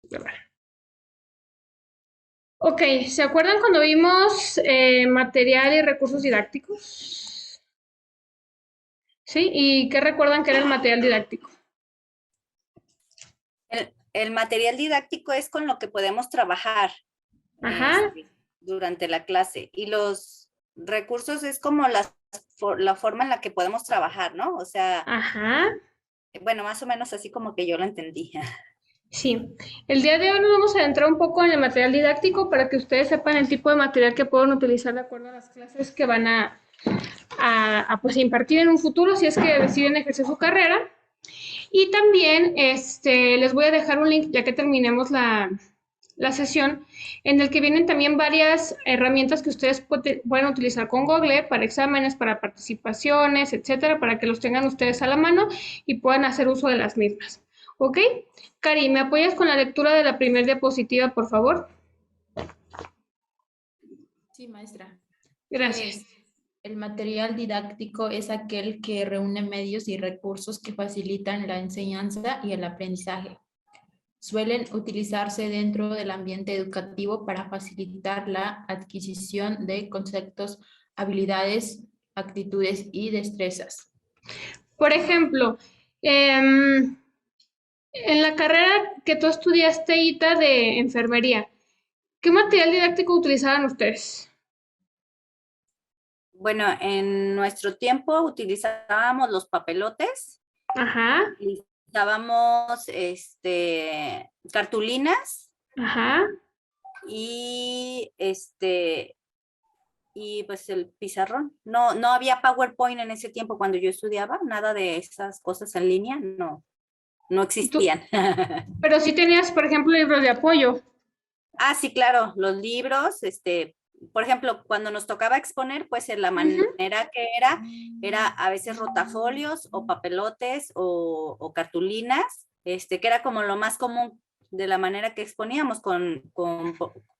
A ver. Ok, ¿se acuerdan cuando vimos material y recursos didácticos? ¿Sí? ¿Y qué recuerdan que era el material didáctico? El material didáctico es con lo que podemos trabajar Ajá, durante la clase y los recursos es como la forma en la que podemos trabajar, ¿no? O sea, ajá, bueno, más o menos así como que yo lo entendí. sí. El día de hoy nos vamos a adentrar un poco en el material didáctico para que ustedes sepan el tipo de material que pueden utilizar de acuerdo a las clases que van pues, impartir en un futuro si es que deciden ejercer su carrera. Y también les voy a dejar un link, ya que terminemos la sesión, en el que vienen también varias herramientas que ustedes pueden utilizar con Google para exámenes, para participaciones, etcétera, para que los tengan ustedes a la mano y puedan hacer uso de las mismas. ¿Ok? Cari, ¿me apoyas con la lectura de la primera diapositiva, por favor? Sí, maestra. Gracias. El material didáctico es aquel que reúne medios y recursos que facilitan la enseñanza y el aprendizaje. Suelen utilizarse dentro del ambiente educativo para facilitar la adquisición de conceptos, habilidades, actitudes y destrezas. Por ejemplo, en la carrera que tú estudiaste, Ita, de enfermería, ¿qué material didáctico utilizaban ustedes? Bueno, en nuestro tiempo utilizábamos los papelotes, Ajá, utilizábamos cartulinas ajá. y y pues el pizarrón. No, no había PowerPoint en ese tiempo cuando yo estudiaba, nada de esas cosas en línea, no, no Tú, existían. pero sí tenías, por ejemplo, libros de apoyo. Ah, sí, claro, los libros, por ejemplo, cuando nos tocaba exponer, pues en la Ujú. manera que era a veces rotafolios o papelotes o cartulinas, que era como lo más común de la manera que exponíamos con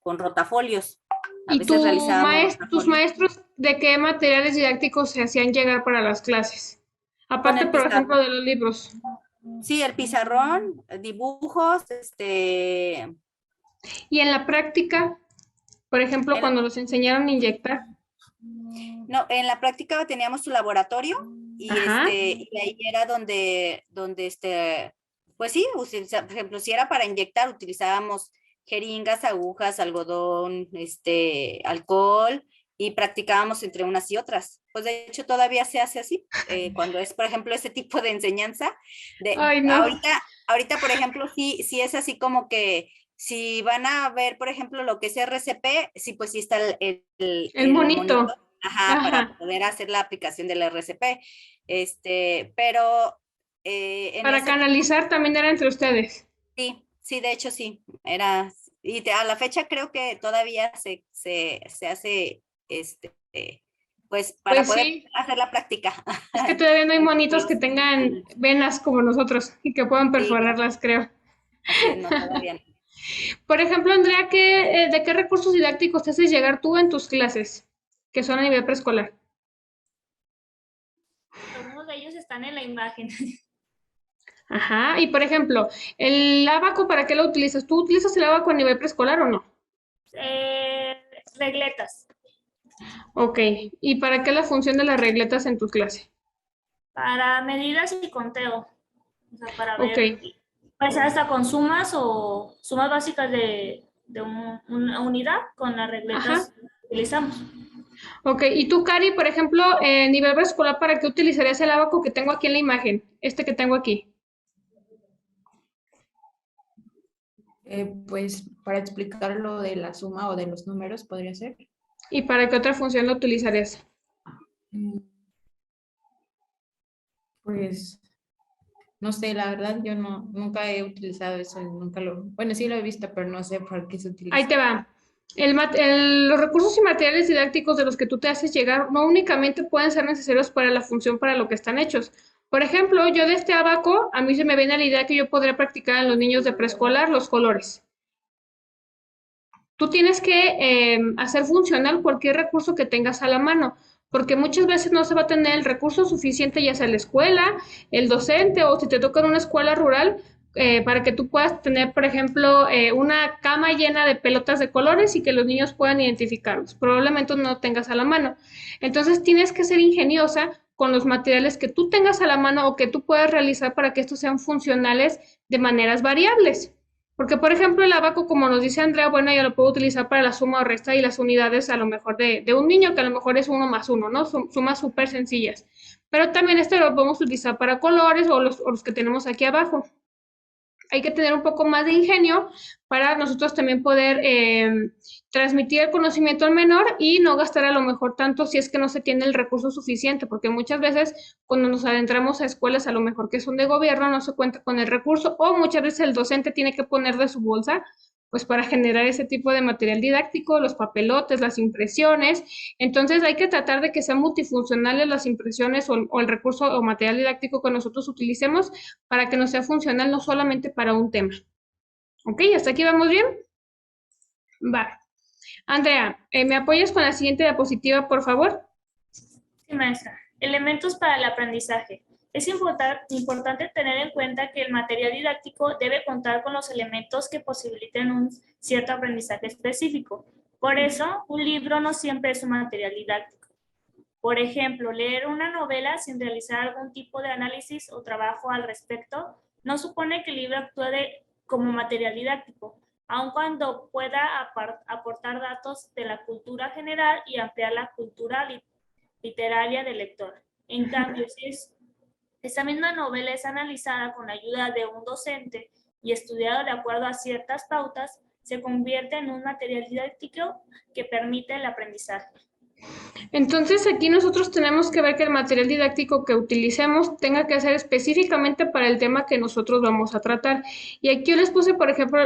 rotafolios. A ¿Y veces realizábamos tus rotafolios maestros de qué materiales didácticos se hacían llegar para las clases? con Aparte, el por ejemplo, pizarrón. de los libros. Sí, el pizarrón, dibujos, Y en la práctica, por ejemplo, en cuando los enseñaron a inyectar. No, en la práctica teníamos su laboratorio y Ajá. y ahí era donde pues sí, por ejemplo, si era para inyectar, utilizábamos jeringas, agujas, algodón, alcohol y practicábamos entre unas y otras. Pues de hecho todavía se hace así, cuando es, por ejemplo, ese tipo de enseñanza. Ay, no. Ahorita, por ejemplo, sí es así como que si van a ver, por ejemplo, lo que es RCP, sí, pues sí está El el monitor. monito. Ajá, para Ajá. poder hacer la aplicación del RCP. Pero en Para ese tiempo, canalizar también era entre ustedes. sí, de hecho sí, era, y a la fecha creo que todavía se hace, pues para Pues poder sí. hacer la práctica. Es que todavía no hay monitos que Sí, tengan venas como nosotros y que puedan sí, perforarlas, creo. así es, no, todavía no. Por ejemplo, Andrea, ¿de qué recursos didácticos te haces llegar tú en tus clases, que son a nivel preescolar? Algunos de ellos están en la imagen. Ajá, y por ejemplo, el abaco, ¿para qué lo utilizas? ¿Tú utilizas el abaco a nivel preescolar o no? Eh, regletas Ok, ¿y para qué la función de las regletas en tu clase? para medidas y conteo. O sea, para Ok, ver, puede ser hasta con sumas o sumas básicas de una unidad con las ajá, regletas que utilizamos. ok. Y tú, Cari, por ejemplo, nivel preescolar, ¿para qué utilizarías el abaco que tengo aquí en la imagen? Este que tengo aquí. Pues para explicar lo de la suma o de los números, podría ser. ¿Y para qué otra función lo utilizarías? Mm, Pues no sé, la verdad yo nunca he utilizado eso, nunca bueno, sí lo he visto, pero no sé por qué se Ahí utiliza. te va. Los recursos y materiales didácticos de los que tú te haces llegar no únicamente pueden ser necesarios para la función para lo que están hechos. Por ejemplo, yo de este abaco, a mí se me viene la idea que yo podría practicar en los niños de preescolar los colores. Tú tienes que hacer funcional cualquier recurso que tengas a la mano, porque muchas veces no se va a tener el recurso suficiente, ya sea la escuela, el docente o si te toca en una escuela rural, para que tú puedas tener, por ejemplo, una cama llena de pelotas de colores y que los niños puedan identificarlos. Probablemente no lo tengas a la mano. Entonces tienes que ser ingeniosa con los materiales que tú tengas a la mano o que tú puedas realizar para que estos sean funcionales de maneras variables. Porque, por ejemplo, el abaco, como nos dice Andrea, bueno, yo lo puedo utilizar para la suma o resta y las unidades a lo mejor de un niño, que a lo mejor es 1 más 1, ¿no? Sumas súper sencillas. Pero también este lo podemos utilizar para colores o los que tenemos aquí abajo. Hay que tener un poco más de ingenio para nosotros también poder transmitir el conocimiento al menor y no gastar a lo mejor tanto si es que no se tiene el recurso suficiente, porque muchas veces cuando nos adentramos a escuelas a lo mejor que son de gobierno no se cuenta con el recurso o muchas veces el docente tiene que poner de su bolsa pues para generar ese tipo de material didáctico, los papelotes, las impresiones. Entonces hay que tratar de que sean multifuncionales las impresiones o el recurso o material didáctico que nosotros utilicemos para que nos sea funcional no solamente para un tema. ¿Ok? ¿Hasta aquí vamos bien? Va. Andrea, ¿me apoyas con la siguiente diapositiva, por favor? Sí, maestra. Elementos para el aprendizaje. Es importante tener en cuenta que el material didáctico debe contar con los elementos que posibiliten un cierto aprendizaje específico. Por eso, un libro no siempre es un material didáctico. Por ejemplo, leer una novela sin realizar algún tipo de análisis o trabajo al respecto no supone que el libro actúe como material didáctico, aun cuando pueda aportar datos de la cultura general y ampliar la cultura literaria del lector. En cambio, si esa misma novela es analizada con la ayuda de un docente y estudiado de acuerdo a ciertas pautas, se convierte en un material didáctico que permite el aprendizaje. Entonces aquí nosotros tenemos que ver que el material didáctico que utilicemos tenga que ser específicamente para el tema que nosotros vamos a tratar. Y aquí yo les puse, por ejemplo,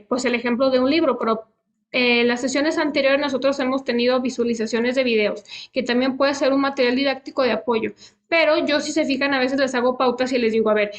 pues el ejemplo de un libro, pero en las sesiones anteriores nosotros hemos tenido visualizaciones de videos, que también puede ser un material didáctico de apoyo. Pero yo, si se fijan, a veces les hago pautas y les digo, a ver,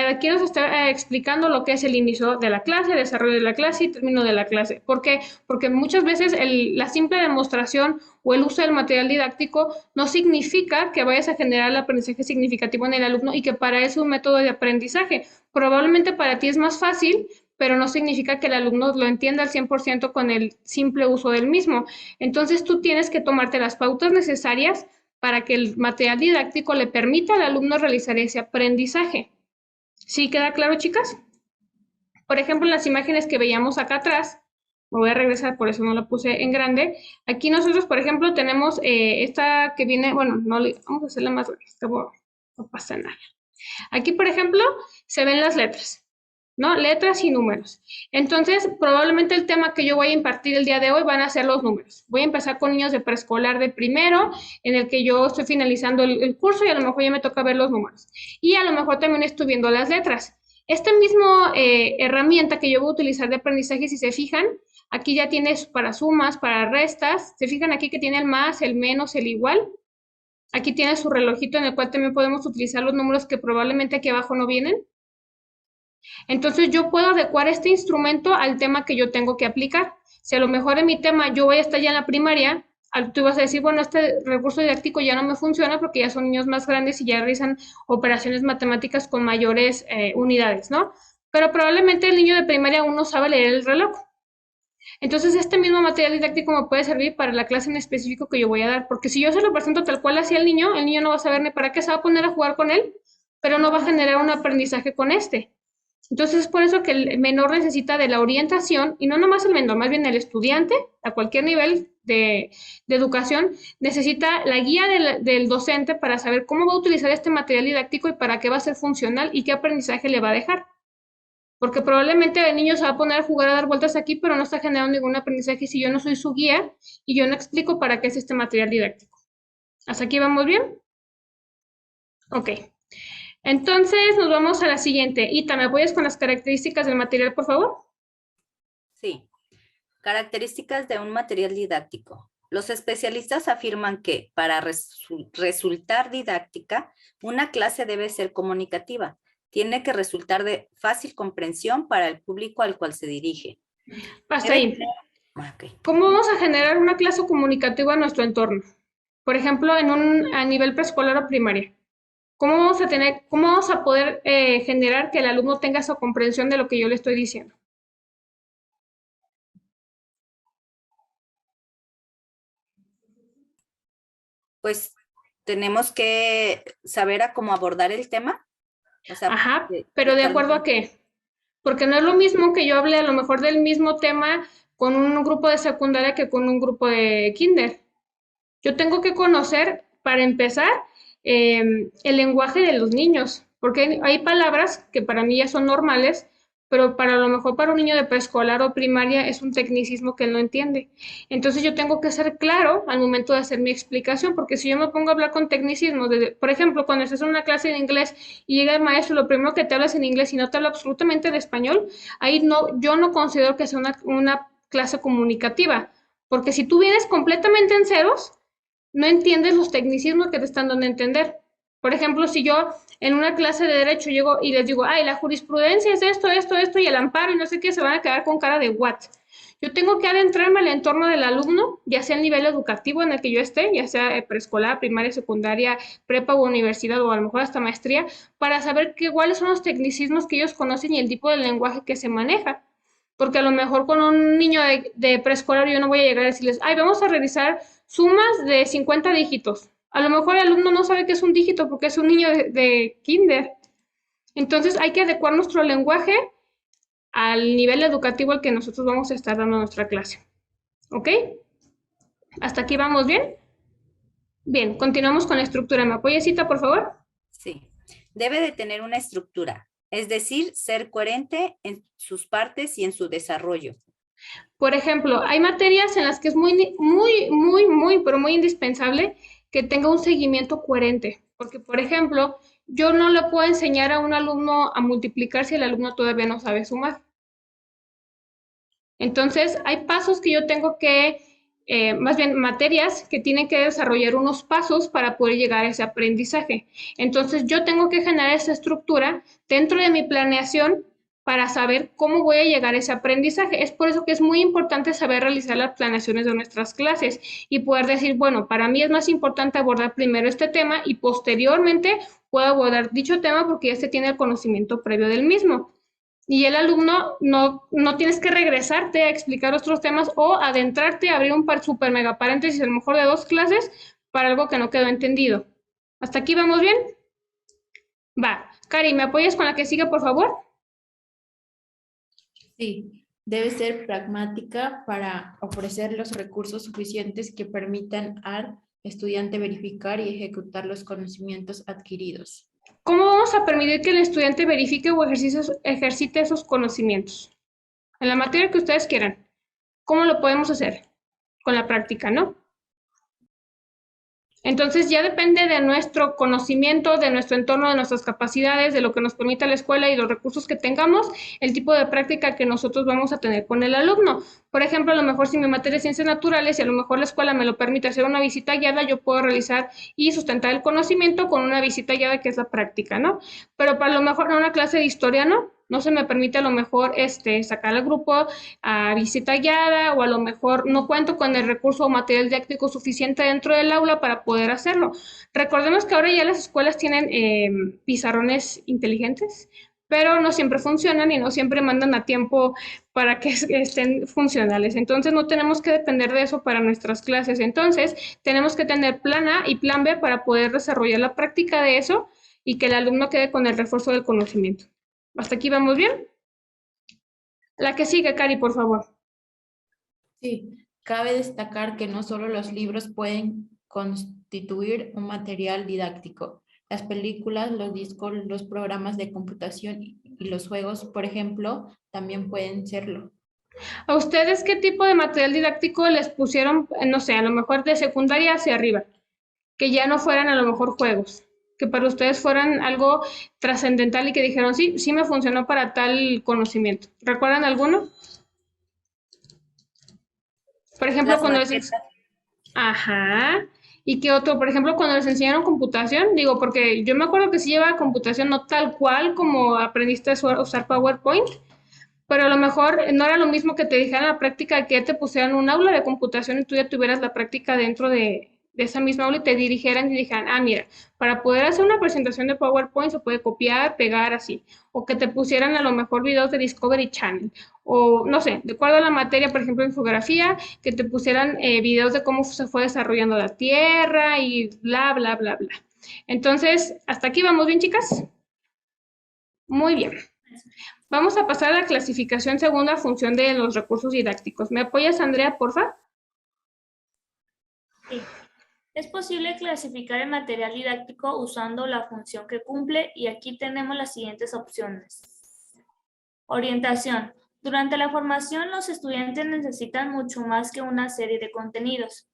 aquí nos está explicando lo que es el inicio de la clase, el desarrollo de la clase y término de la clase. ¿Por qué? Porque muchas veces la simple demostración o el uso del material didáctico no significa que vayas a generar el aprendizaje significativo en el alumno y que para eso es un método de aprendizaje. Probablemente para ti es más fácil, pero no significa que el alumno lo entienda al 100% con el simple uso del mismo. Entonces tú tienes que tomarte las pautas necesarias para que el material didáctico le permita al alumno realizar ese aprendizaje. ¿Sí queda claro, chicas? Por ejemplo, las imágenes que veíamos acá atrás, me voy a regresar, por eso no la puse en grande. Aquí nosotros, por ejemplo, tenemos esta que viene, bueno, vamos a hacerla más grande, no pasa nada. Aquí, por ejemplo, se ven las letras, ¿no? Letras y números. Entonces, probablemente el tema que yo voy a impartir el día de hoy van a ser los números. Voy a empezar con niños de preescolar de primero, en el que yo estoy finalizando el curso y a lo mejor ya me toca ver los números. Y a lo mejor también estoy viendo las letras. Esta misma herramienta que yo voy a utilizar de aprendizaje, si se fijan, aquí ya tienes para sumas, para restas. ¿Se fijan aquí que tiene el más, el menos, el igual? Aquí tiene su relojito en el cual también podemos utilizar los números que probablemente aquí abajo no vienen. Entonces yo puedo adecuar este instrumento al tema que yo tengo que aplicar. Si a lo mejor en mi tema yo voy a estar ya en la primaria, tú vas a decir, bueno, este recurso didáctico ya no me funciona porque ya son niños más grandes y ya realizan operaciones matemáticas con mayores unidades, ¿no? Pero probablemente el niño de primaria aún no sabe leer el reloj. Entonces, este mismo material didáctico me puede servir para la clase en específico que yo voy a dar, porque si yo se lo presento tal cual hacia el niño no va a saber ni para qué se va a poner a jugar con él, pero no va a generar un aprendizaje con este. Entonces, es por eso que el menor necesita de la orientación, y no nomás el menor, más bien el estudiante, a cualquier nivel de educación, necesita la guía del docente para saber cómo va a utilizar este material didáctico y para qué va a ser funcional y qué aprendizaje le va a dejar. Porque probablemente el niño se va a poner a jugar a dar vueltas aquí, pero no está generando ningún aprendizaje si yo no soy su guía y yo no explico para qué es este material didáctico. ¿Hasta aquí vamos bien? Ok. Entonces nos vamos a la siguiente. Ita, ¿me apoyas con las características del material, por favor? Sí. Características de un material didáctico. Los especialistas afirman que para resultar didáctica, una clase debe ser comunicativa. Tiene que resultar de fácil comprensión para el público al cual se dirige. Hasta ahí. ¿Cómo vamos a generar una clase comunicativa en nuestro entorno? Por ejemplo, a nivel preescolar o primaria. cómo vamos a poder generar que el alumno tenga esa comprensión de lo que yo le estoy diciendo? Pues tenemos que saber a cómo abordar el tema. O sea, Ajá, de pero ¿de tal acuerdo a qué? Porque no es lo mismo que yo hable a lo mejor del mismo tema con un grupo de secundaria que con un grupo de kinder. Yo tengo que conocer, para empezar, el lenguaje de los niños, porque hay palabras que para mí ya son normales, pero para lo mejor para un niño de preescolar o primaria es un tecnicismo que él no entiende. Entonces yo tengo que ser claro al momento de hacer mi explicación, porque si yo me pongo a hablar con tecnicismos, por ejemplo, cuando estás en una clase de inglés y llega el maestro, lo primero que te hablas en inglés y no te habla absolutamente de español, ahí no, yo no considero que sea una clase comunicativa, porque si tú vienes completamente en ceros, no entiendes los tecnicismos que te están dando a entender. Por ejemplo, si yo en una clase de derecho llego y les digo, ay, la jurisprudencia es esto, esto, esto, y el amparo y no sé qué, se van a quedar con cara de what. Yo tengo que adentrarme al entorno del alumno, ya sea el nivel educativo en el que yo esté, ya sea preescolar, primaria, secundaria, prepa o universidad o a lo mejor hasta maestría, para saber cuáles son los tecnicismos que ellos conocen y el tipo de lenguaje que se maneja. Porque a lo mejor con un niño de preescolar yo no voy a llegar a decirles, ay, vamos a revisar sumas de 50 dígitos. A lo mejor el alumno no sabe qué es un dígito porque es un niño de kinder. Entonces hay que adecuar nuestro lenguaje al nivel educativo al que nosotros vamos a estar dando nuestra clase. ¿Ok? ¿Hasta aquí vamos bien? Bien, continuamos con la estructura. ¿Me apoya, Cita, por favor? Sí, debe de tener una estructura, es decir, ser coherente en sus partes y en su desarrollo. Por ejemplo, hay materias en las que es pero muy indispensable que tenga un seguimiento coherente. Porque, por ejemplo, yo no le puedo enseñar a un alumno a multiplicar si el alumno todavía no sabe sumar. Entonces, hay pasos que yo tengo que, más bien materias que tienen que desarrollar unos pasos para poder llegar a ese aprendizaje. Entonces, yo tengo que generar esa estructura dentro de mi planeación para saber cómo voy a llegar a ese aprendizaje. Es por eso que es muy importante saber realizar las planeaciones de nuestras clases y poder decir, bueno, para mí es más importante abordar primero este tema y posteriormente puedo abordar dicho tema porque ya se tiene el conocimiento previo del mismo. Y el alumno no tienes que regresarte a explicar otros temas o adentrarte a abrir un super mega paréntesis, a lo mejor de 2 clases, para algo que no quedó entendido. ¿Hasta aquí vamos bien? Va. Cari, ¿me apoyas con la que sigue, por favor? Sí, debe ser pragmática para ofrecer los recursos suficientes que permitan al estudiante verificar y ejecutar los conocimientos adquiridos. ¿Cómo vamos a permitir que el estudiante verifique o ejercite esos conocimientos? En la materia que ustedes quieran. ¿Cómo lo podemos hacer? Con la práctica, ¿no? Entonces ya depende de nuestro conocimiento, de nuestro entorno, de nuestras capacidades, de lo que nos permita la escuela y los recursos que tengamos, el tipo de práctica que nosotros vamos a tener con el alumno. Por ejemplo, a lo mejor si mi materia es ciencias naturales y a lo mejor la escuela me lo permite hacer una visita guiada, yo puedo realizar y sustentar el conocimiento con una visita guiada que es la práctica, ¿no? Pero para lo mejor en una clase de historia no se me permite a lo mejor sacar al grupo a visita guiada o a lo mejor no cuento con el recurso o material didáctico suficiente dentro del aula para poder hacerlo. Recordemos que ahora ya las escuelas tienen pizarrones inteligentes, pero no siempre funcionan y no siempre mandan a tiempo para que estén funcionales. Entonces no tenemos que depender de eso para nuestras clases. Entonces tenemos que tener plan A y plan B para poder desarrollar la práctica de eso y que el alumno quede con el refuerzo del conocimiento. ¿Hasta aquí vamos bien? La que sigue, Cari, por favor. Sí, cabe destacar que no solo los libros pueden constituir un material didáctico. Las películas, los discos, los programas de computación y los juegos, por ejemplo, también pueden serlo. ¿A ustedes qué tipo de material didáctico les pusieron, no sé, a lo mejor de secundaria hacia arriba? Que ya no fueran a lo mejor juegos, que para ustedes fueran algo trascendental y que dijeron, sí, sí me funcionó para tal conocimiento. ¿Recuerdan alguno? Por ejemplo, Las cuando les... maquetas, Ajá. ¿Y qué otro? Por ejemplo, cuando les enseñaron computación, digo, porque yo me acuerdo que sí llevaba computación, no tal cual como aprendiste a usar PowerPoint, pero a lo mejor no era lo mismo que te dijeran la práctica que ya te pusieran un aula de computación y tú ya tuvieras la práctica dentro esa misma aula y te dijeran, ah, mira, para poder hacer una presentación de PowerPoint se puede copiar, pegar así, o que te pusieran a lo mejor videos de Discovery Channel, o no sé, de acuerdo a la materia, por ejemplo, infografía, que te pusieran videos de cómo se fue desarrollando la Tierra y bla, bla, bla, bla. Entonces, hasta aquí vamos bien, chicas. Muy bien. Vamos a pasar a la clasificación según la función de los recursos didácticos. ¿Me apoyas, Andrea, porfa? Sí. Es posible clasificar el material didáctico usando la función que cumple y aquí tenemos las siguientes opciones. Orientación. Durante la formación, los estudiantes necesitan mucho más que una serie de contenidos.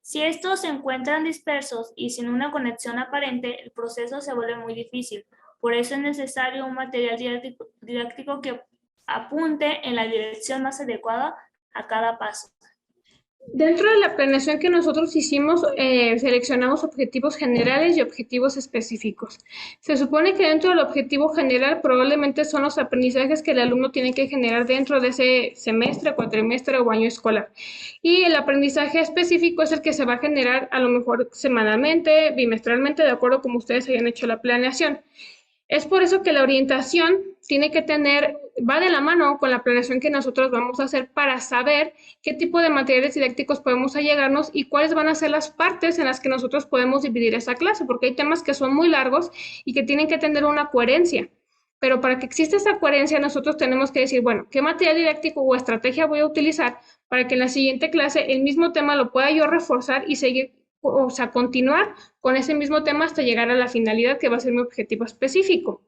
Si estos se encuentran dispersos y sin una conexión aparente, el proceso se vuelve muy difícil. Por eso es necesario un material didáctico que apunte en la dirección más adecuada a cada paso. Dentro de la planeación que nosotros hicimos, seleccionamos objetivos generales y objetivos específicos. Se supone que dentro del objetivo general probablemente son los aprendizajes que el alumno tiene que generar dentro de ese semestre, cuatrimestre o año escolar. Y el aprendizaje específico es el que se va a generar a lo mejor semanalmente, bimestralmente, de acuerdo a como ustedes hayan hecho la planeación. Es por eso que la orientación tiene que tener, va de la mano con la planeación que nosotros vamos a hacer para saber qué tipo de materiales didácticos podemos allegarnos y cuáles van a ser las partes en las que nosotros podemos dividir esa clase, porque hay temas que son muy largos y que tienen que tener una coherencia. Pero para que exista esa coherencia, nosotros tenemos que decir, bueno, ¿qué material didáctico o estrategia voy a utilizar para que en la siguiente clase el mismo tema lo pueda yo reforzar y seguir, o sea, continuar con ese mismo tema hasta llegar a la finalidad que va a ser mi objetivo específico?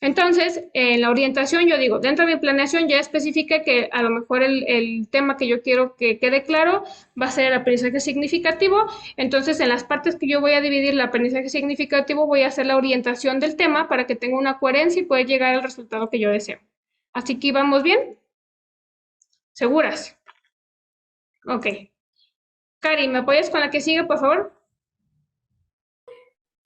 Entonces, en la orientación, yo digo, dentro de mi planeación ya especifica que a lo mejor el tema que yo quiero que quede claro va a ser el aprendizaje significativo. Entonces, en las partes que yo voy a dividir el aprendizaje significativo, voy a hacer la orientación del tema para que tenga una coherencia y pueda llegar al resultado que yo deseo. Así que vamos bien. ¿Seguras? Ok. Cari, ¿me apoyas con la que sigue, por favor?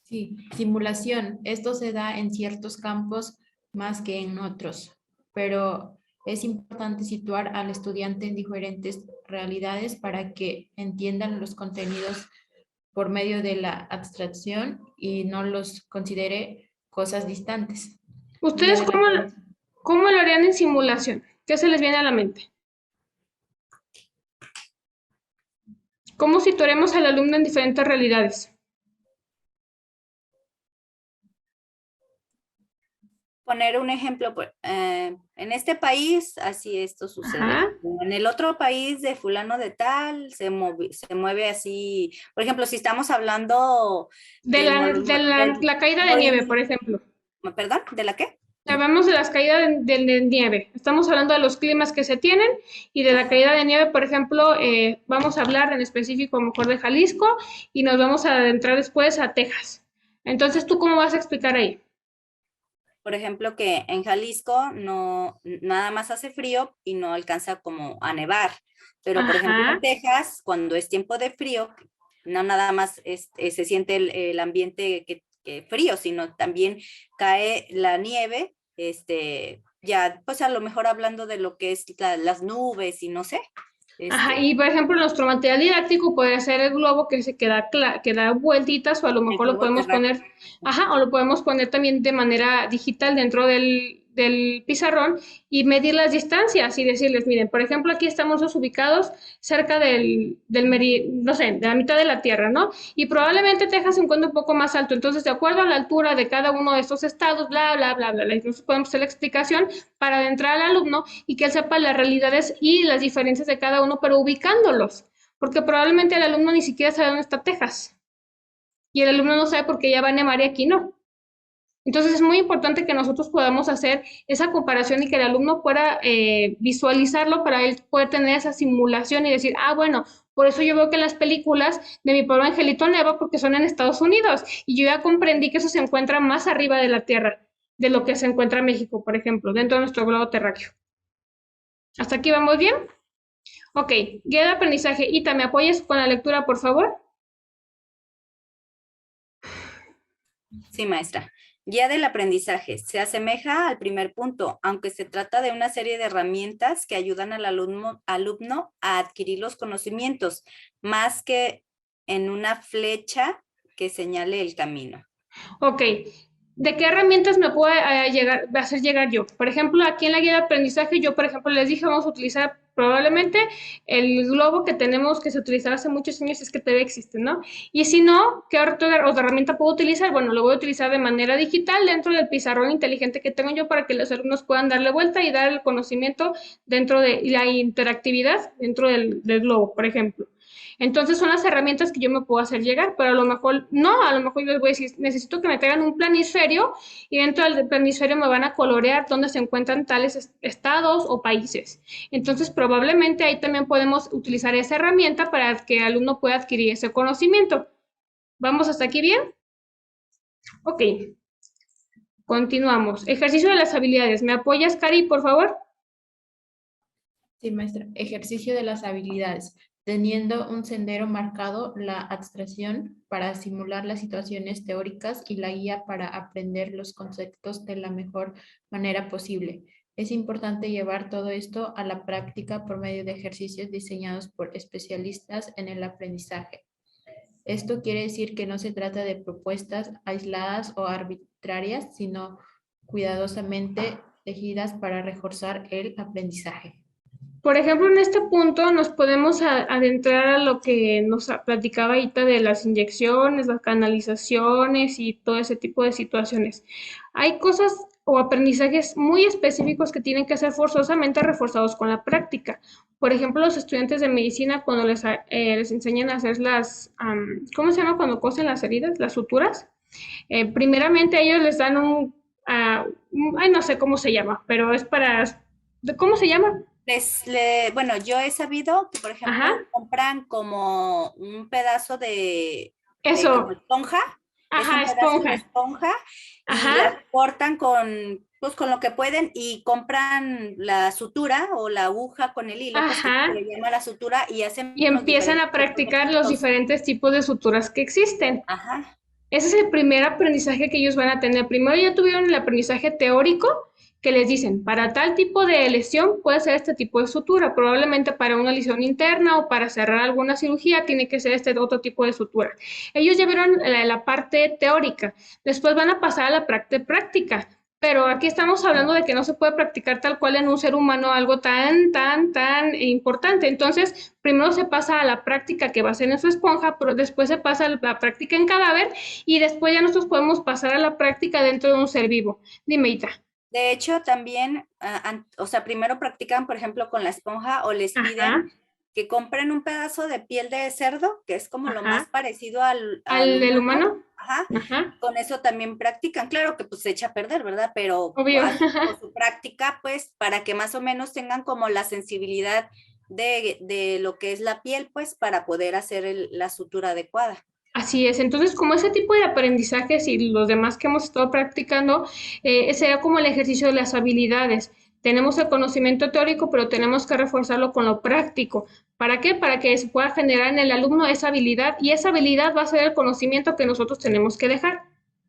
Sí, simulación. Esto se da en ciertos campos más que en otros, pero es importante situar al estudiante en diferentes realidades para que entiendan los contenidos por medio de la abstracción y no los considere cosas distantes. Guía ¿Ustedes de la cómo lo harían en simulación? ¿Qué se les viene a la mente? ¿Cómo situaremos al alumno en diferentes realidades? Poner un ejemplo, pues, en este país así esto sucede. Ajá. En el otro país de fulano de tal se mueve así. Por ejemplo, si estamos hablando De la caída de nieve, por ejemplo. ¿Perdón? ¿De la qué? Hablamos de las caídas de nieve. Estamos hablando de los climas que se tienen y de la caída de nieve, por ejemplo, vamos a hablar en específico a lo mejor de Jalisco y nos vamos a adentrar después a Texas. Entonces, ¿tú cómo vas a explicar ahí? Por ejemplo, que en Jalisco no nada más hace frío y no alcanza como a nevar. Pero, por ejemplo, Ajá. en Texas, cuando es tiempo de frío, no nada más se siente el ambiente que frío, sino también cae la nieve, ya, pues a lo mejor hablando de lo que es las nubes y no sé. Ajá, y por ejemplo, nuestro material didáctico puede ser el globo que se que da vueltitas, o a lo El mejor lo globo podemos terráqueo. poner, ajá, o lo podemos poner también de manera digital dentro del pizarrón y medir las distancias y decirles, miren, por ejemplo, aquí estamos ubicados cerca no sé, de la mitad de la Tierra, ¿no? Y probablemente Texas se encuentra un poco más alto, entonces, de acuerdo a la altura de cada uno de estos estados, bla, bla, bla, bla, bla, entonces podemos hacer la explicación para adentrar al alumno y que él sepa las realidades y las diferencias de cada uno, pero ubicándolos, porque probablemente el alumno ni siquiera sabe dónde está Texas y el alumno no sabe por qué ya va a nevar y aquí no. Entonces es muy importante que nosotros podamos hacer esa comparación y que el alumno pueda visualizarlo para él poder tener esa simulación y decir, ah, bueno, por eso yo veo que las películas de Mi Pobre Angelito neva porque son en Estados Unidos y yo ya comprendí que eso se encuentra más arriba de la Tierra de lo que se encuentra en México, por ejemplo, dentro de nuestro globo terráqueo. ¿Hasta aquí vamos bien? Ok, guía de aprendizaje. Ita, ¿me apoyas con la lectura, por favor? Sí, maestra. Guía del aprendizaje. Se asemeja al primer punto, aunque se trata de una serie de herramientas que ayudan al alumno a adquirir los conocimientos, más que en una flecha que señale el camino. Ok. ¿De qué herramientas me puedo hacer llegar yo? Por ejemplo, aquí en la guía de aprendizaje, yo, por ejemplo, les dije, vamos a utilizar probablemente el globo que tenemos, que se utilizaba hace muchos años, es que todavía existe, ¿no? Y si no, ¿qué otra herramienta puedo utilizar? Bueno, lo voy a utilizar de manera digital dentro del pizarrón inteligente que tengo yo para que los alumnos puedan darle vuelta y dar el conocimiento dentro de la interactividad dentro del globo, por ejemplo. Entonces son las herramientas que yo me puedo hacer llegar, pero a lo mejor no, a lo mejor yo les voy a decir, necesito que me traigan un planisferio y dentro del planisferio me van a colorear dónde se encuentran tales estados o países. Entonces probablemente ahí también podemos utilizar esa herramienta para que el alumno pueda adquirir ese conocimiento. ¿Vamos hasta aquí bien? Ok. Continuamos. Ejercicio de las habilidades. ¿Me apoyas, Cari, por favor? Sí, maestra. Ejercicio de las habilidades. Teniendo un sendero marcado, la abstracción para simular las situaciones teóricas y la guía para aprender los conceptos de la mejor manera posible. Es importante llevar todo esto a la práctica por medio de ejercicios diseñados por especialistas en el aprendizaje. Esto quiere decir que no se trata de propuestas aisladas o arbitrarias, sino cuidadosamente tejidas para reforzar el aprendizaje. Por ejemplo, en este punto nos podemos adentrar a lo que nos platicaba ahorita de las inyecciones, las canalizaciones y todo ese tipo de situaciones. Hay cosas o aprendizajes muy específicos que tienen que ser forzosamente reforzados con la práctica. Por ejemplo, los estudiantes de medicina cuando les enseñan a hacer ¿cómo se llama cuando cosen las heridas? Las suturas. Primeramente ellos les dan ay, no sé cómo se llama, pero es para, ¿cómo se llama? Bueno, yo he sabido que, por ejemplo, Ajá, compran como un pedazo de como eso, esponja, es un ajá, pedazo de esponja, esponja y ajá, la cortan pues, con lo que pueden y compran la sutura o la aguja con el hilo, pues que se ajá, le llama la sutura y hacen y los empiezan diferentes a practicar los puntos. diferentes tipos de suturas que existen. Ajá. Ese es el primer aprendizaje que ellos van a tener. Primero ya tuvieron el aprendizaje teórico que les dicen, para tal tipo de lesión puede ser este tipo de sutura, probablemente para una lesión interna o para cerrar alguna cirugía tiene que ser este otro tipo de sutura. Ellos ya vieron la parte teórica, después van a pasar a la parte práctica, pero aquí estamos hablando de que no se puede practicar tal cual en un ser humano algo tan importante. Entonces, primero se pasa a la práctica que va a ser en su esponja, pero después se pasa a la práctica en cadáver y después ya nosotros podemos pasar a la práctica dentro de un ser vivo. Dime, Ita. De hecho, también, o sea, primero practican, por ejemplo, con la esponja o les Ajá, piden que compren un pedazo de piel de cerdo, que es como lo más ajá. parecido al ¿Al del humano. humano? Ajá. Ajá, Con eso también practican. Claro que pues se echa a perder, ¿verdad? Pero obvio. hacen como su práctica, pues, para que más o menos tengan como la sensibilidad de lo que es la piel, pues, para poder hacer la sutura adecuada. Así es, entonces como ese tipo de aprendizajes y los demás que hemos estado practicando, sería como el ejercicio de las habilidades. Tenemos el conocimiento teórico, pero tenemos que reforzarlo con lo práctico. ¿Para qué? Para que se pueda generar en el alumno esa habilidad y esa habilidad va a ser el conocimiento que nosotros tenemos que dejar.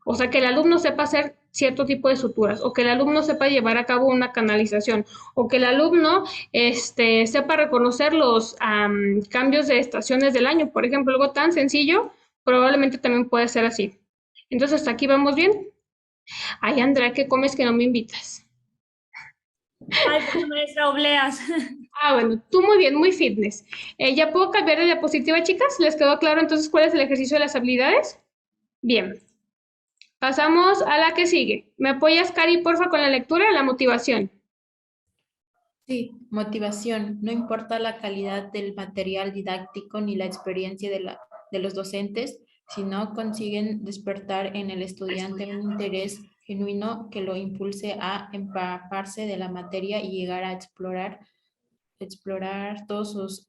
O sea, que el alumno sepa hacer cierto tipo de suturas, o que el alumno sepa llevar a cabo una canalización, o que el alumno sepa reconocer los cambios de estaciones del año. Por ejemplo, algo tan sencillo probablemente también puede ser así. Entonces, ¿hasta aquí vamos bien? Ay, Andrea, ¿qué comes que no me invitas? Ay, pues, maestra, obleas. Ah, bueno, tú muy bien, muy fitness. ¿Ya puedo cambiar de diapositiva, chicas? ¿Les quedó claro entonces cuál es el ejercicio de las habilidades? Bien. Pasamos a la que sigue. ¿Me apoyas, Cari, porfa, con la lectura? La motivación. Sí, motivación. No importa la calidad del material didáctico ni la experiencia de los docentes, si no consiguen despertar en el estudiante un interés genuino que lo impulse a empaparse de la materia y llegar a explorar todos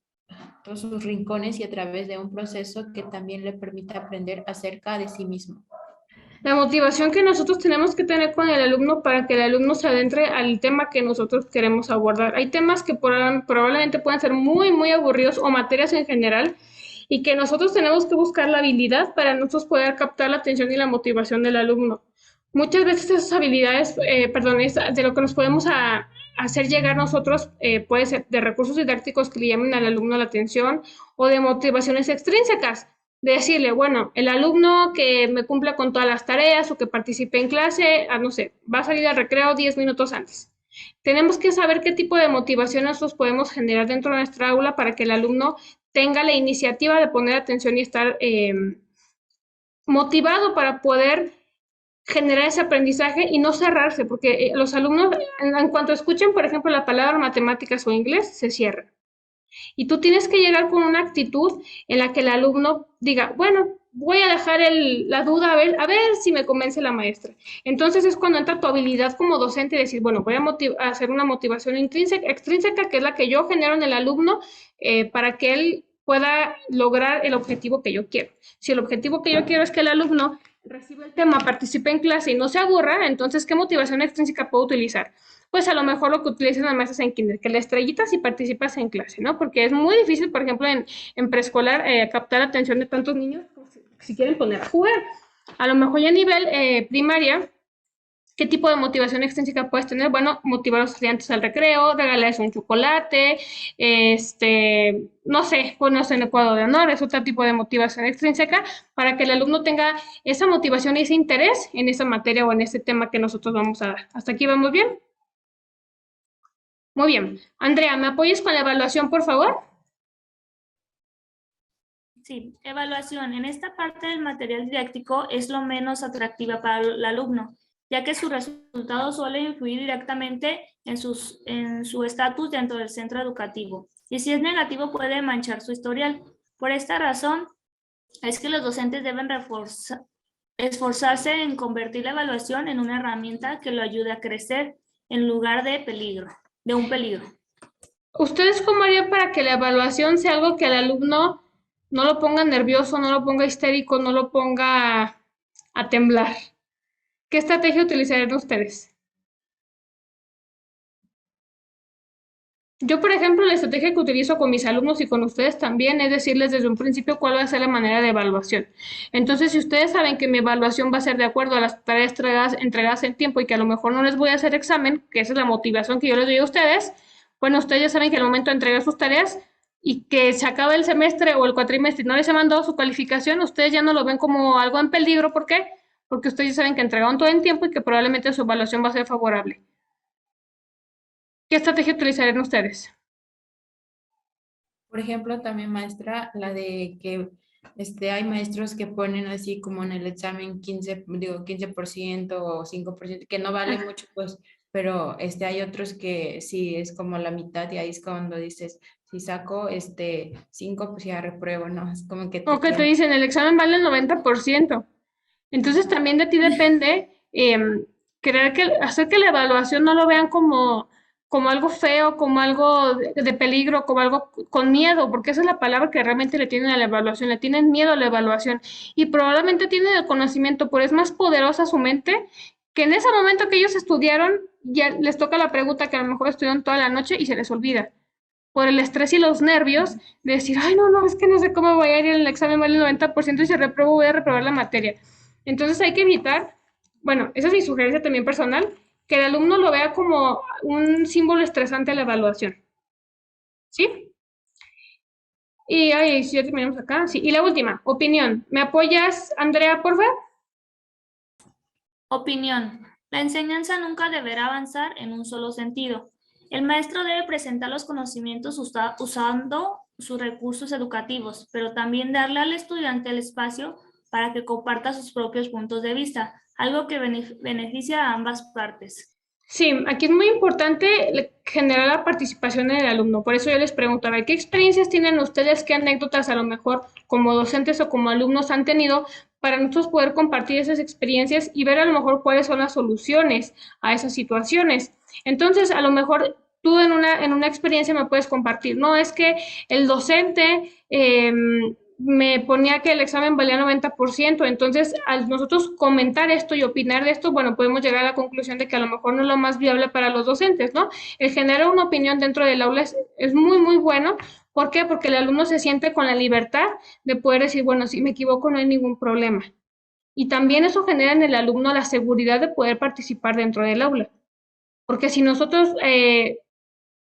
sus rincones y a través de un proceso que también le permita aprender acerca de sí mismo. La motivación que nosotros tenemos que tener con el alumno para que el alumno se adentre al tema que nosotros queremos abordar. Hay temas que probablemente puedan ser muy aburridos o materias en general y que nosotros tenemos que buscar la habilidad para nosotros poder captar la atención y la motivación del alumno. Muchas veces esas habilidades, de lo que nos podemos hacer llegar nosotros, puede ser de recursos didácticos que le llamen al alumno la atención o de motivaciones extrínsecas. de decirle, bueno, el alumno que me cumpla con todas las tareas o que participe en clase, no sé, va a salir al recreo 10 minutos antes. Tenemos que saber qué tipo de motivación nosotros podemos generar dentro de nuestra aula para que el alumno tenga la iniciativa de poner atención y estar motivado para poder generar ese aprendizaje y no cerrarse, porque los alumnos, en cuanto escuchen, por ejemplo, la palabra matemáticas o inglés, se cierran. Y tú tienes que llegar con una actitud en la que el alumno diga, bueno, voy a dejar la duda a ver si me convence la maestra. Entonces es cuando entra tu habilidad como docente y decir, bueno, voy a hacer una motivación intrínseca, extrínseca, que es la que yo genero en el alumno para que él pueda lograr el objetivo que yo quiero. Si el objetivo que yo quiero es que el alumno reciba el tema, participe en clase y no se aburra, entonces, ¿qué motivación extrínseca puedo utilizar? Pues a lo mejor lo que utilizan las maestras en kinder, que la estrellita si participas en clase, ¿no? Porque es muy difícil, por ejemplo, en preescolar captar la atención de tantos niños como si quieren poner a jugar. A lo mejor ya a nivel primaria, ¿qué tipo de motivación extrínseca puedes tener? Bueno, motivar a los estudiantes al recreo, regalarles un chocolate, no sé, ponerse en el cuadro de honor, es otro tipo de motivación extrínseca para que el alumno tenga esa motivación y ese interés en esa materia o en ese tema que nosotros vamos a dar. ¿Hasta aquí vamos bien? Muy bien. Andrea, ¿me apoyas con la evaluación, por favor? Sí, evaluación. En esta parte del material didáctico es lo menos atractiva para el alumno, ya que sus resultados suelen influir directamente en su estatus dentro del centro educativo. Y si es negativo puede manchar su historial. Por esta razón es que los docentes deben esforzarse en convertir la evaluación en una herramienta que lo ayude a crecer en lugar de un peligro. ¿Ustedes cómo harían para que la evaluación sea algo que al alumno no lo ponga nervioso, no lo ponga histérico, no lo ponga a temblar? ¿Qué estrategia utilizarían ustedes? Yo, por ejemplo, la estrategia que utilizo con mis alumnos y con ustedes también es decirles desde un principio cuál va a ser la manera de evaluación. Entonces, si ustedes saben que mi evaluación va a ser de acuerdo a las tareas entregadas en tiempo y que a lo mejor no les voy a hacer examen, que esa es la motivación que yo les doy a ustedes, bueno, ustedes ya saben que al momento de entregar sus tareas y que se acabe el semestre o el cuatrimestre y no les he mandado su calificación, ustedes ya no lo ven como algo en peligro. ¿Por qué? Porque ustedes ya saben que entregaron todo en tiempo y que probablemente su evaluación va a ser favorable. ¿Qué estrategia utilizarían ustedes? Por ejemplo, también maestra, la de que hay maestros que ponen así como en el examen 15% o 5%, que no vale mucho, pues, pero hay otros que sí es como la mitad y ahí es cuando dices, si saco 5, pues ya repruebo, ¿no? Es como que O que te dicen, el examen vale el 90%. Entonces también de ti depende hacer que la evaluación no lo vean como algo feo, como algo de peligro, como algo con miedo, porque esa es la palabra que realmente le tienen a la evaluación, le tienen miedo a la evaluación y probablemente tienen el conocimiento, pero es más poderosa su mente que en ese momento que ellos estudiaron, ya les toca la pregunta que a lo mejor estudiaron toda la noche y se les olvida por el estrés y los nervios de decir, ay, no, es que no sé cómo voy a ir en el examen, vale el 90% y si repruebo voy a reprobar la materia. Entonces hay que evitar, bueno, esa es mi sugerencia también personal, que el alumno lo vea como un símbolo estresante a la evaluación. ¿Sí? Y ay, si ya terminamos acá. Sí. Y la última, opinión. ¿Me apoyas, Andrea, por favor? Opinión. La enseñanza nunca deberá avanzar en un solo sentido. El maestro debe presentar los conocimientos usando sus recursos educativos, pero también darle al estudiante el espacio para que comparta sus propios puntos de vista, algo que beneficia a ambas partes. Sí, aquí es muy importante generar la participación en el alumno. Por eso yo les pregunto, a ver, ¿qué experiencias tienen ustedes? ¿Qué anécdotas a lo mejor como docentes o como alumnos han tenido para nosotros poder compartir esas experiencias y ver a lo mejor cuáles son las soluciones a esas situaciones? Entonces, a lo mejor tú en una experiencia me puedes compartir, no, es que el docente me ponía que el examen valía 90%, entonces al nosotros comentar esto y opinar de esto, bueno, podemos llegar a la conclusión de que a lo mejor no es lo más viable para los docentes, ¿no? El generar una opinión dentro del aula es muy, muy bueno. ¿Por qué? Porque el alumno se siente con la libertad de poder decir, bueno, si me equivoco no hay ningún problema. Y también eso genera en el alumno la seguridad de poder participar dentro del aula. Porque si nosotros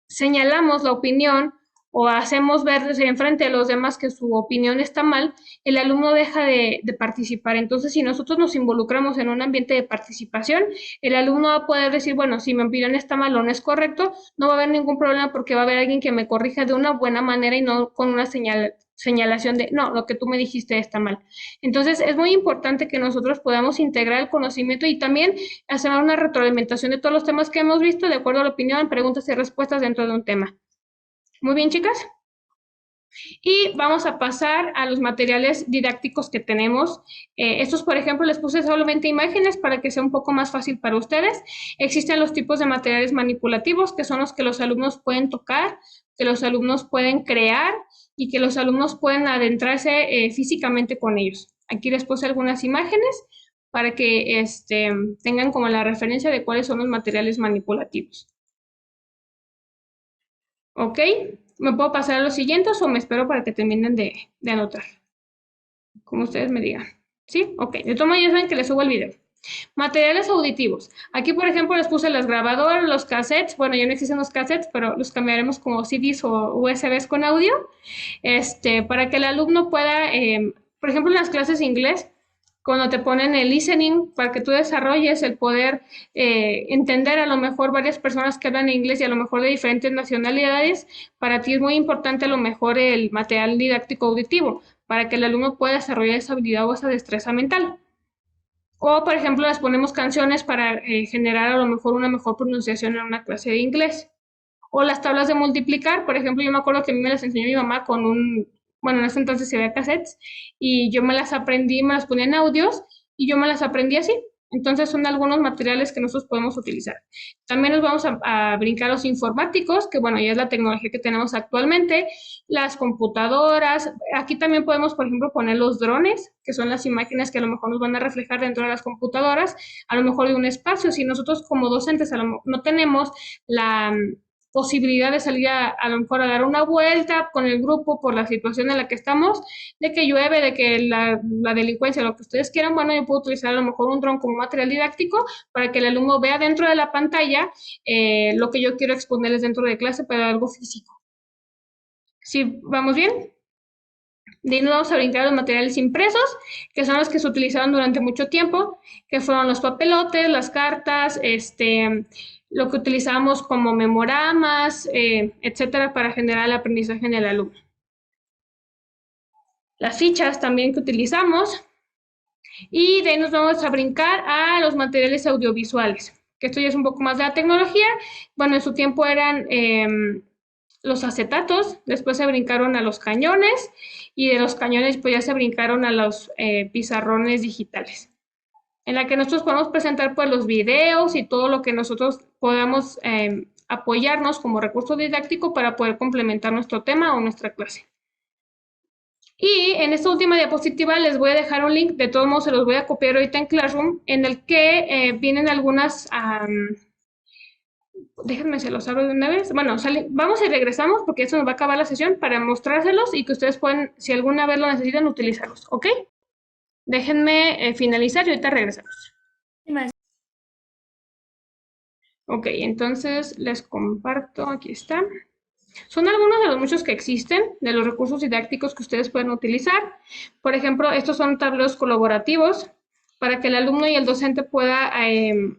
señalamos la opinión o hacemos ver enfrente de los demás que su opinión está mal, el alumno deja de participar. Entonces, si nosotros nos involucramos en un ambiente de participación, el alumno va a poder decir, bueno, si mi opinión está mal o no es correcto, no va a haber ningún problema porque va a haber alguien que me corrija de una buena manera y no con una señalación de, no, lo que tú me dijiste está mal. Entonces, es muy importante que nosotros podamos integrar el conocimiento y también hacer una retroalimentación de todos los temas que hemos visto de acuerdo a la opinión, preguntas y respuestas dentro de un tema. Muy bien, chicas. Y vamos a pasar a los materiales didácticos que tenemos. Estos, por ejemplo, les puse solamente imágenes para que sea un poco más fácil para ustedes. Existen los tipos de materiales manipulativos, que son los que los alumnos pueden tocar, que los alumnos pueden crear y que los alumnos pueden adentrarse físicamente con ellos. Aquí les puse algunas imágenes para que tengan como la referencia de cuáles son los materiales manipulativos. ¿Ok? ¿Me puedo pasar a los siguientes o me espero para que terminen de anotar? Como ustedes me digan. ¿Sí? Ok. De todas maneras, ya saben que les subo el video. Materiales auditivos. Aquí, por ejemplo, les puse las grabadoras, los cassettes. Bueno, ya no existen los cassettes, pero los cambiaremos como CDs o USBs con audio. Para que el alumno pueda, por ejemplo, en las clases de inglés, cuando te ponen el listening, para que tú desarrolles el poder entender a lo mejor varias personas que hablan inglés y a lo mejor de diferentes nacionalidades, para ti es muy importante a lo mejor el material didáctico auditivo, para que el alumno pueda desarrollar esa habilidad o esa destreza mental. O, por ejemplo, les ponemos canciones para generar a lo mejor una mejor pronunciación en una clase de inglés. O las tablas de multiplicar, por ejemplo, yo me acuerdo que a mí me las enseñó mi mamá con bueno, en ese entonces se veía cassettes, y yo me las aprendí, me las ponía en audios, y yo me las aprendí así. Entonces son algunos materiales que nosotros podemos utilizar. También nos vamos a brincar los informáticos, que bueno, ya es la tecnología que tenemos actualmente, las computadoras. Aquí también podemos, por ejemplo, poner los drones, que son las imágenes que a lo mejor nos van a reflejar dentro de las computadoras, a lo mejor de un espacio. Si nosotros como docentes no tenemos la posibilidad de salir a lo mejor a dar una vuelta con el grupo por la situación en la que estamos, de que llueve, de que la delincuencia, lo que ustedes quieran, bueno, yo puedo utilizar a lo mejor un dron como material didáctico para que el alumno vea dentro de la pantalla lo que yo quiero exponerles dentro de clase, pero algo físico. ¿Sí? ¿Vamos bien? De ahí nos vamos a brincar los materiales impresos, que son los que se utilizaron durante mucho tiempo, que fueron los papelotes, las cartas, lo que utilizamos como memoramas, etcétera, para generar el aprendizaje en el alumno. Las fichas también que utilizamos. Y de ahí nos vamos a brincar a los materiales audiovisuales, que esto ya es un poco más de la tecnología. Bueno, en su tiempo eran los acetatos, después se brincaron a los cañones, y de los cañones pues ya se brincaron a los pizarrones digitales, en la que nosotros podemos presentar pues los videos y todo lo que nosotros podamos apoyarnos como recurso didáctico para poder complementar nuestro tema o nuestra clase. Y en esta última diapositiva les voy a dejar un link, de todos modos se los voy a copiar ahorita en Classroom, en el que vienen algunas... déjenme, se los abro de una vez. Bueno, vamos y regresamos porque eso nos va a acabar la sesión para mostrárselos y que ustedes puedan, si alguna vez lo necesitan, utilizarlos, ¿ok? Déjenme finalizar y ahorita regresamos. Ok, entonces les comparto, aquí está. Son algunos de los muchos que existen, de los recursos didácticos que ustedes pueden utilizar. Por ejemplo, estos son tableros colaborativos para que el alumno y el docente pueda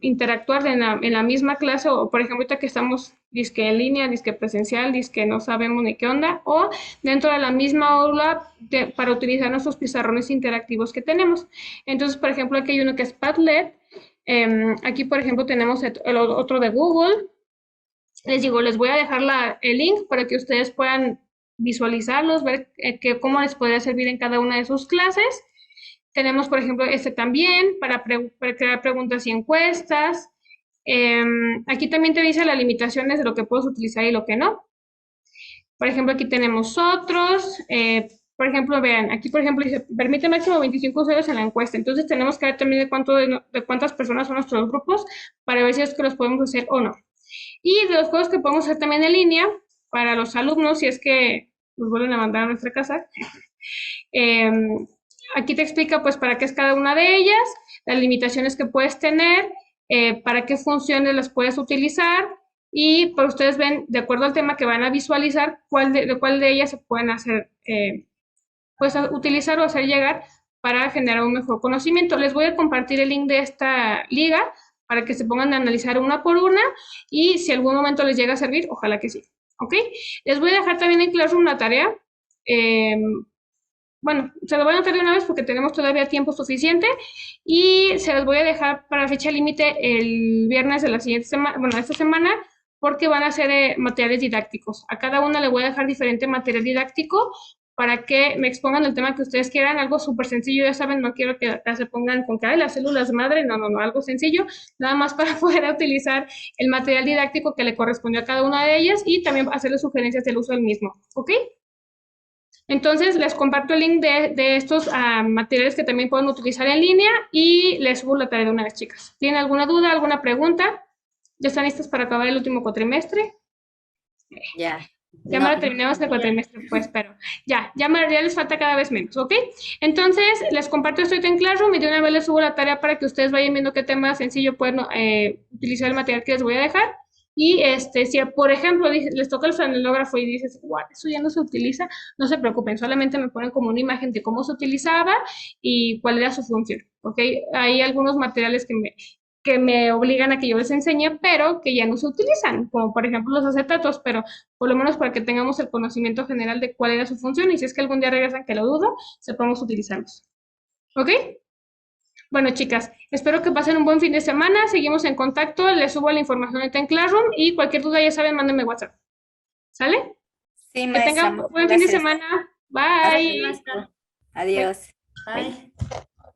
interactuar en la misma clase, o por ejemplo, ahorita que estamos disque en línea, disque presencial, disque no sabemos ni qué onda, o dentro de la misma aula para utilizar nuestros pizarrones interactivos que tenemos. Entonces, por ejemplo, aquí hay uno que es Padlet. Aquí, por ejemplo, tenemos el otro de Google. Les digo, les voy a dejar el link para que ustedes puedan visualizarlos, ver cómo les podría servir en cada una de sus clases. Tenemos, por ejemplo, también para crear preguntas y encuestas. Aquí también te dice las limitaciones de lo que puedes utilizar y lo que no. Por ejemplo, aquí tenemos otros. Por ejemplo, vean, aquí por ejemplo dice, permite máximo 25 usuarios en la encuesta. Entonces tenemos que ver también de cuántas personas son nuestros grupos para ver si es que los podemos hacer o no. Y de los juegos que podemos hacer también en línea para los alumnos, si es que nos vuelven a mandar a nuestra casa. Aquí te explica pues para qué es cada una de ellas, las limitaciones que puedes tener, para qué funciones las puedes utilizar, y pues ustedes ven, de acuerdo al tema que van a visualizar, cuál de ellas se pueden hacer, pues utilizar o hacer llegar para generar un mejor conocimiento. Les voy a compartir el link de esta liga para que se pongan a analizar una por una y si algún momento les llega a servir, ojalá que sí. ¿Ok? Les voy a dejar también en Classroom una tarea. Bueno, se lo voy a anotar de una vez porque tenemos todavía tiempo suficiente y se los voy a dejar para fecha límite el viernes de la siguiente semana, bueno, esta semana, porque van a ser materiales didácticos. A cada una le voy a dejar diferente material didáctico para que me expongan el tema que ustedes quieran, algo súper sencillo, ya saben, no quiero que acá se pongan con que "Ay, las células madre", no, algo sencillo, nada más para poder utilizar el material didáctico que le correspondió a cada una de ellas y también hacerles sugerencias del uso del mismo, ¿ok? Entonces, les comparto el link de estos materiales que también pueden utilizar en línea y les subo la tarea de una vez, chicas. ¿Tienen alguna duda, alguna pregunta? ¿Ya están listas para acabar el último cuatrimestre? Ya. Ya No. me lo terminamos el cuatrimestre, pues, pero ya les falta cada vez menos, ¿ok? Entonces, les comparto esto en Classroom y de una vez les subo la tarea para que ustedes vayan viendo qué tema sencillo pueden utilizar el material que les voy a dejar. Y si, por ejemplo, les toca el flanelógrafo y dices, "What, eso ya no se utiliza", no se preocupen, solamente me ponen como una imagen de cómo se utilizaba y cuál era su función, ¿ok? Hay algunos materiales que me obligan a que yo les enseñe, pero que ya no se utilizan, como por ejemplo los acetatos, pero por lo menos para que tengamos el conocimiento general de cuál era su función y si es que algún día regresan, que lo dudo, sepamos utilizarlos. ¿Ok? Bueno, chicas, espero que pasen un buen fin de semana. Seguimos en contacto. Les subo la información en Classroom y cualquier duda, ya saben, mándenme WhatsApp. ¿Sale? Sí, Que maestra. tengan Muchas buen fin de gracias. semana. Hasta Bye. luego. Adiós. Bye.